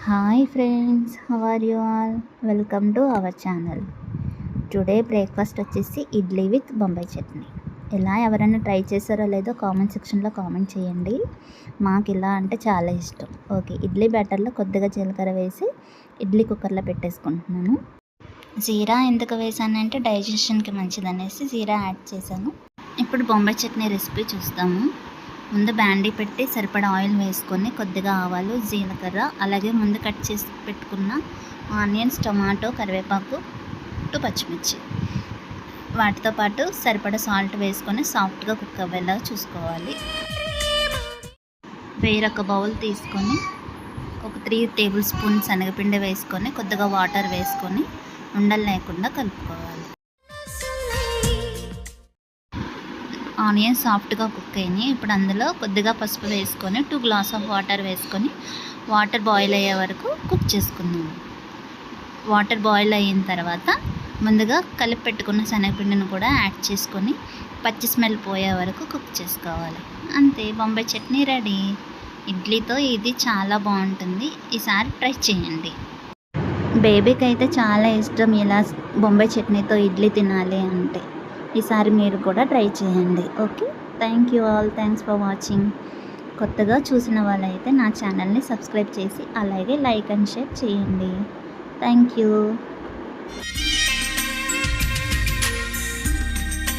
Hi friends, how are you all? Welcome to our channel. Today breakfast వచ్చేసి idli with Bombay chutney. ఇలా ఎవరైనా try చేశారో లేదో కామెంట్ సెక్షన్లో కామెంట్ చేయండి. మాకు ఇలా అంటే చాలా ఇష్టం. ఓకే, ఇడ్లీ బ్యాటర్లో కొద్దిగా జీలకర్ర వేసి ఇడ్లీ కుక్కర్లో పెట్టేసుకుంటున్నాను. జీరా ఎందుకు వేసానంటే డైజెషన్కి మంచిదనేసి జీరా యాడ్ చేశాను. ఇప్పుడు బొంబాయి చట్నీ రెసిపీ చూస్తాము. ముందు బ్యాండీ పెట్టి సరిపడా ఆయిల్ వేసుకొని కొద్దిగా ఆవాలు, జీలకర్ర, అలాగే ముందు కట్ చేసి పెట్టుకున్న ఆనియన్స్, టొమాటో, కరివేపాకు, పచ్చిమిర్చి, వాటితో పాటు సరిపడా సాల్ట్ వేసుకొని సాఫ్ట్గా కుక్ అవ్వేలా చూసుకోవాలి. వేరొక బౌల్ తీసుకొని ఒక 3 టేబుల్ స్పూన్ శనగపిండి వేసుకొని కొద్దిగా వాటర్ వేసుకొని ఉండలు లేకుండా కలుపుకోవాలి. ఆనియన్స్ సాఫ్ట్గా కుక్ అయినాయి. ఇప్పుడు అందులో కొద్దిగా పసుపు వేసుకొని 2 గ్లాస్ ఆఫ్ వాటర్ వేసుకొని వాటర్ బాయిల్ అయ్యే వరకు కుక్ చేసుకుందాము. వాటర్ బాయిల్ అయిన తర్వాత ముందుగా కలిపి పెట్టుకున్న శనగపిండిని కూడా యాడ్ చేసుకొని పచ్చి స్మెల్ పోయే వరకు కుక్ చేసుకోవాలి. అంతే, బొంబాయి చట్నీ రెడీ. ఇడ్లీతో ఇది చాలా బాగుంటుంది. ఈసారి ట్రై చేయండి. బేబీకి అయితే చాలా ఇష్టం ఇలా బొంబాయి చట్నీతో ఇడ్లీ తినాలి అంటే. ఈసారి మీరు కూడా ట్రై చేయండి. Okay, thank you all. Thanks for watching. కొత్తగా చూసిన వాళ్ళైతే నా ఛానల్ని సబ్స్క్రైబ్ చేసి అలాగే లైక్ అండ్ షేర్ చేయండి. Thank you.